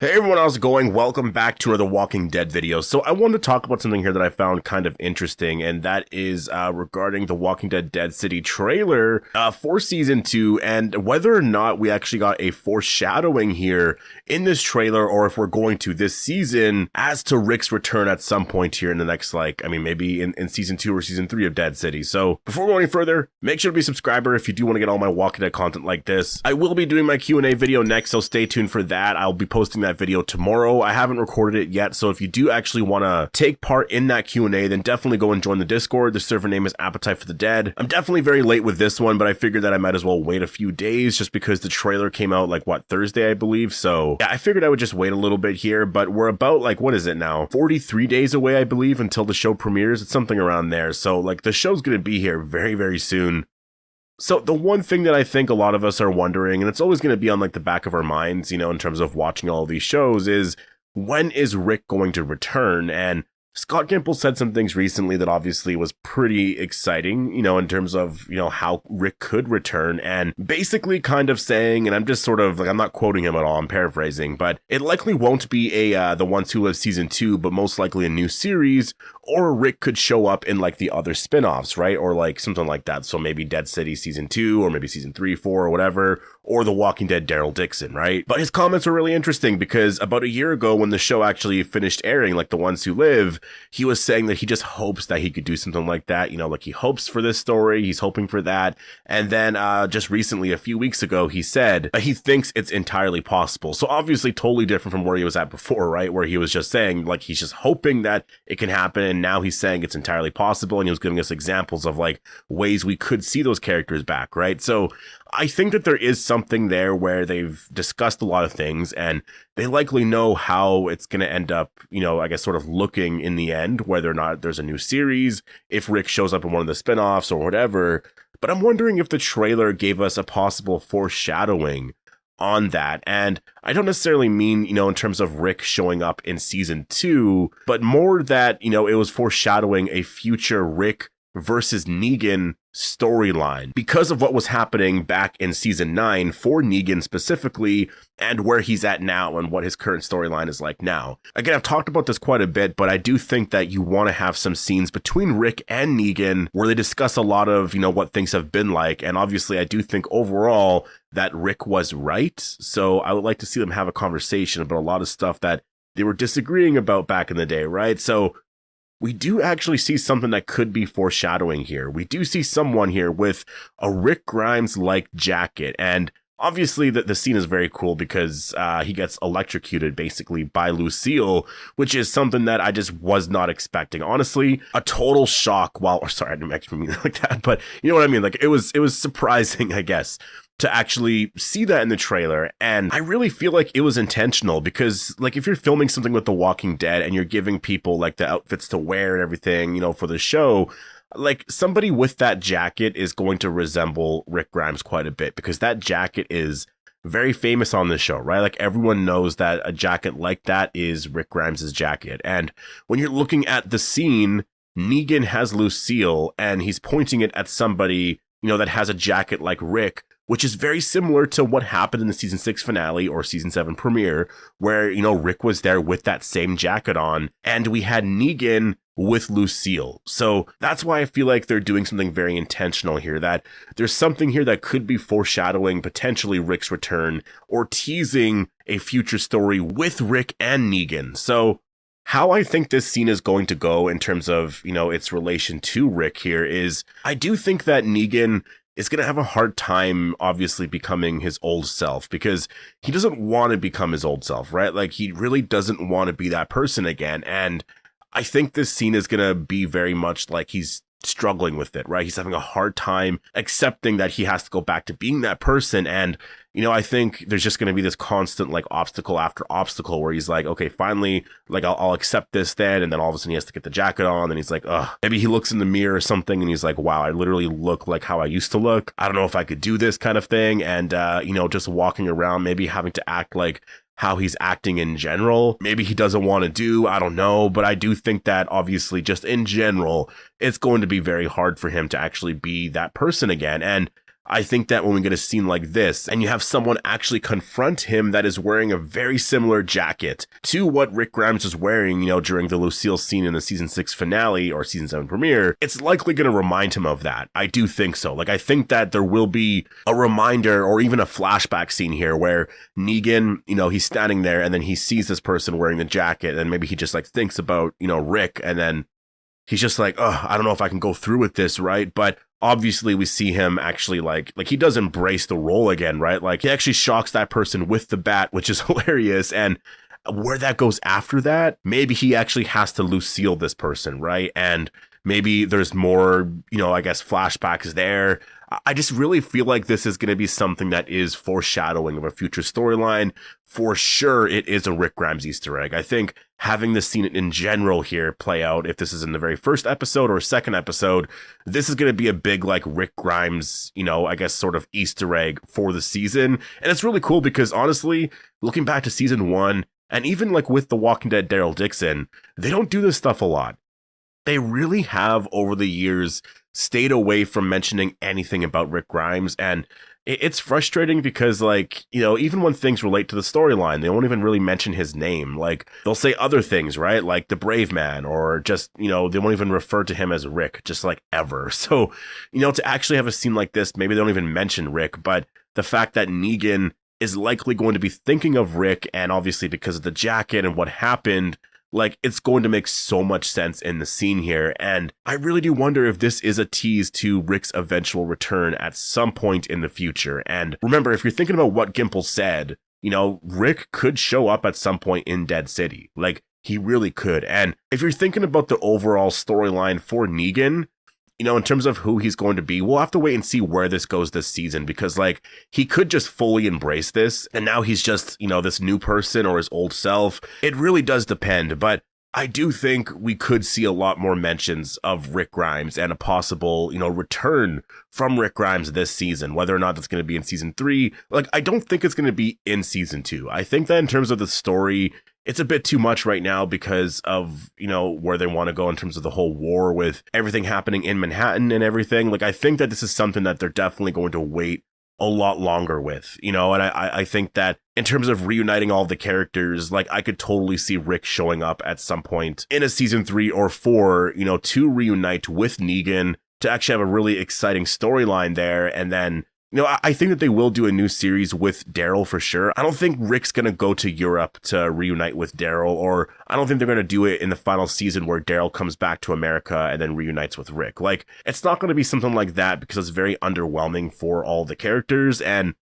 Hey everyone, how's it going? Welcome back to another Walking Dead video. So I wanted to talk about something here that I found kind of interesting, and that is regarding the Walking Dead Dead City trailer for Season 2, and whether or not we actually got a foreshadowing here in this trailer, or if we're going to this season as to Rick's return at some point here in the next, maybe in Season 2 or Season 3 of Dead City. So before going any further, make sure to be a subscriber if you do want to get all my Walking Dead content like this. I will be doing my Q&A video next, so stay tuned for that. I'll be posting that video tomorrow. I haven't recorded it yet, so if you do actually want to take part in that Q&A, then definitely go and join the Discord. The server name is Appetite for the Dead. I'm definitely very late with this one, but I figured that I might as well wait a few days just because the trailer came out Thursday, I believe. So yeah, I figured I would just wait a little bit here, but we're about what is it now? 43 days away, I believe, until the show premieres. It's something around there. So the show's going to be here very, very soon. So the one thing that I think a lot of us are wondering, and it's always going to be on the back of our minds, in terms of watching all these shows, is when is Rick going to return? And Scott Gimple said some things recently that obviously was pretty exciting, in terms of, how Rick could return, and basically kind of saying, and I'm just sort of I'm not quoting him at all, I'm paraphrasing, but it likely won't be The Ones Who Live Season 2, but most likely a new series, or Rick could show up in the other spin-offs, right? Or something like that. So maybe Dead City Season 2, or maybe Season 3, 4, or whatever, or The Walking Dead Daryl Dixon, right? But his comments were really interesting because about a year ago when the show actually finished airing, The Ones Who Live, he was saying that he just hopes that he could do something like that. He hopes for this story, he's hoping for that. And then just recently, a few weeks ago, he said he thinks it's entirely possible. So obviously totally different from where he was at before, right? Where he was just saying he's just hoping that it can happen. And now he's saying it's entirely possible. And he was giving us examples of ways we could see those characters back, right? So I think that there is something there where they've discussed a lot of things and they likely know how it's going to end up, I guess sort of looking in the end, whether or not there's a new series, if Rick shows up in one of the spinoffs or whatever. But I'm wondering if the trailer gave us a possible foreshadowing on that. And I don't necessarily mean, in terms of Rick showing up in Season 2, but more that, it was foreshadowing a future Rick versus Negan storyline because of what was happening back in Season 9 for Negan specifically, and where he's at now and what his current storyline is like now. Again, I've talked about this quite a bit, but I do think that you want to have some scenes between Rick and Negan where they discuss a lot of, what things have been like. And obviously I do think overall that Rick was right. So I would like to see them have a conversation about a lot of stuff that they were disagreeing about back in the day, right? So we do actually see something that could be foreshadowing here. We do see someone here with a Rick Grimes-like jacket. And obviously the scene is very cool because he gets electrocuted basically by Lucille, which is something that I just was not expecting. Honestly, a total shock. Sorry, I didn't actually mean it like that, but you know what I mean? It was surprising, I guess, to actually see that in the trailer. And I really feel like it was intentional because if you're filming something with The Walking Dead and you're giving people the outfits to wear and everything, for the show, somebody with that jacket is going to resemble Rick Grimes quite a bit because that jacket is very famous on this show, right? Everyone knows that a jacket like that is Rick Grimes's jacket. And when you're looking at the scene, Negan has Lucille and he's pointing it at somebody, that has a jacket like Rick, which is very similar to what happened in the Season 6 finale or Season 7 premiere, where, Rick was there with that same jacket on, and we had Negan with Lucille. So that's why I feel like they're doing something very intentional here, that there's something here that could be foreshadowing potentially Rick's return or teasing a future story with Rick and Negan. So how I think this scene is going to go in terms of, its relation to Rick here is I do think that Negan is going to have a hard time, obviously, becoming his old self because he doesn't want to become his old self, right? He really doesn't want to be that person again. And I think this scene is going to be very much he's struggling with it, right? He's having a hard time accepting that he has to go back to being that person. And, I think there's just going to be this constant obstacle after obstacle where he's okay, finally, I'll accept this then. And then all of a sudden he has to get the jacket on and he's maybe he looks in the mirror or something and he's wow, I literally look like how I used to look. I don't know if I could do this kind of thing. And, just walking around, maybe having to act like how he's acting in general. Maybe he doesn't want to do, I don't know, but I do think that obviously just in general, it's going to be very hard for him to actually be that person again. And I think that when we get a scene like this and you have someone actually confront him that is wearing a very similar jacket to what Rick Grimes was wearing, during the Lucille scene in the season 6 finale or season 7 premiere, it's likely going to remind him of that. I do think so. Like, I think that there will be a reminder or even a flashback scene here where Negan, he's standing there and then he sees this person wearing the jacket and maybe he just like thinks about, Rick, and then he's just like, oh, I don't know if I can go through with this, right? But obviously we see him actually like he does embrace the role again, right? Like he actually shocks that person with the bat, which is hilarious. And where that goes after that, maybe he actually has to Lucille this person, right? And maybe there's more, I guess flashbacks there. I just really feel like this is going to be something that is foreshadowing of a future storyline. For sure, it is a Rick Grimes Easter egg. I think having the scene in general here play out, if this is in the very first episode or second episode, this is going to be a big like Rick Grimes, I guess sort of Easter egg for the season. And it's really cool because honestly, looking back to season 1, and even like with The Walking Dead Daryl Dixon, they don't do this stuff a lot. They really have over the years stayed away from mentioning anything about Rick Grimes. And it's frustrating because like, even when things relate to the storyline, they won't even really mention his name. Like they'll say other things, right? Like the Brave Man, or just, they won't even refer to him as Rick, just like ever. So, to actually have a scene like this, maybe they don't even mention Rick, but the fact that Negan is likely going to be thinking of Rick, and obviously because of the jacket and what happened, like it's going to make so much sense in the scene here. And I really do wonder if this is a tease to Rick's eventual return at some point in the future. And remember, if you're thinking about what Gimple said, Rick could show up at some point in Dead City. Like he really could. And if you're thinking about the overall storyline for Negan, in terms of who he's going to be, we'll have to wait and see where this goes this season, because like he could just fully embrace this and now he's just, this new person or his old self. It really does depend, but I do think we could see a lot more mentions of Rick Grimes and a possible, return from Rick Grimes this season, whether or not that's going to be in season 3. Like, I don't think it's going to be in season 2. I think that in terms of the story, it's a bit too much right now because of, where they want to go in terms of the whole war with everything happening in Manhattan and everything. Like, I think that this is something that they're definitely going to wait a lot longer with, and I think that in terms of reuniting all the characters, like I could totally see Rick showing up at some point in a season 3 or 4, to reunite with Negan, to actually have a really exciting storyline there. And then, I think that they will do a new series with Daryl for sure. I don't think Rick's going to go to Europe to reunite with Daryl, or I don't think they're going to do it in the final season where Daryl comes back to America and then reunites with Rick. Like, it's not going to be something like that because it's very underwhelming for all the characters. And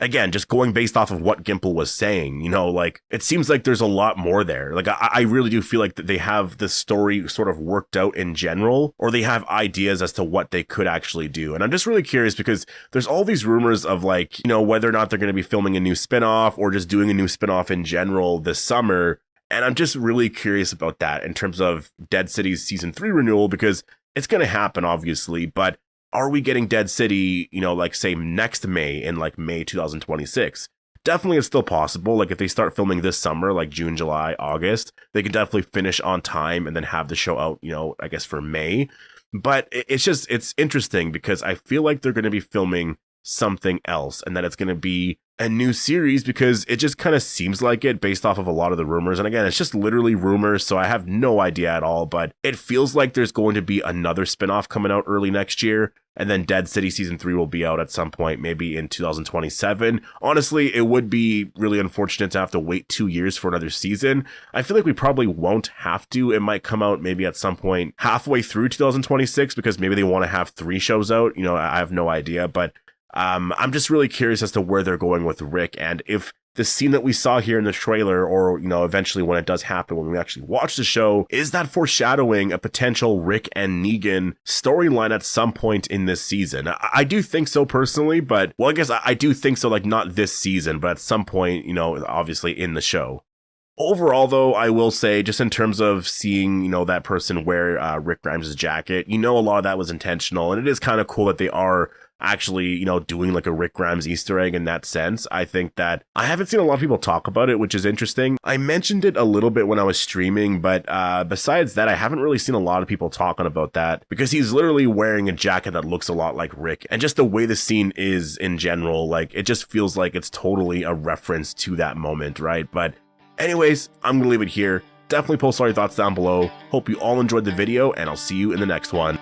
again, just going based off of what Gimple was saying, like it seems like there's a lot more there. Like I really do feel like that they have the story sort of worked out in general, or they have ideas as to what they could actually do. And I'm just really curious because there's all these rumors of like, whether or not they're going to be filming a new spinoff or just doing a new spinoff in general this summer. And I'm just really curious about that in terms of Dead City's season 3 renewal, because it's going to happen obviously, but are we getting Dead City, like say next May, in like May 2026? Definitely it's still possible. Like if they start filming this summer, like June, July, August, they can definitely finish on time and then have the show out, I guess for May. But it's interesting because I feel like they're going to be filming something else and that it's going to be a new series, because it just kind of seems like it based off of a lot of the rumors. And again, it's just literally rumors, so I have no idea at all, but it feels like there's going to be another spinoff coming out early next year. And then Dead City season 3 will be out at some point, maybe in 2027. Honestly, it would be really unfortunate to have to wait 2 years for another season. I feel like we probably won't have to. It might come out maybe at some point halfway through 2026, because maybe they want to have 3 shows out. I have no idea, but I'm just really curious as to where they're going with Rick, and if the scene that we saw here in the trailer, or, eventually when it does happen, when we actually watch the show, is that foreshadowing a potential Rick and Negan storyline at some point in this season. I do think so personally, but, well, I guess I do think so, like not this season, but at some point, obviously in the show. Overall, though, I will say, just in terms of seeing, that person wear Rick Grimes' jacket, a lot of that was intentional, and it is kind of cool that they are actually, you know, doing like a Rick Grimes Easter egg in that sense. I think that I haven't seen a lot of people talk about it, which is interesting. I mentioned it a little bit when I was streaming, but besides that, I haven't really seen a lot of people talking about that because he's literally wearing a jacket that looks a lot like Rick, and just the way the scene is in general, like it just feels like it's totally a reference to that moment, right? But anyways, I'm gonna leave it here. Definitely post all your thoughts down below. Hope you all enjoyed the video, and I'll see you in the next one.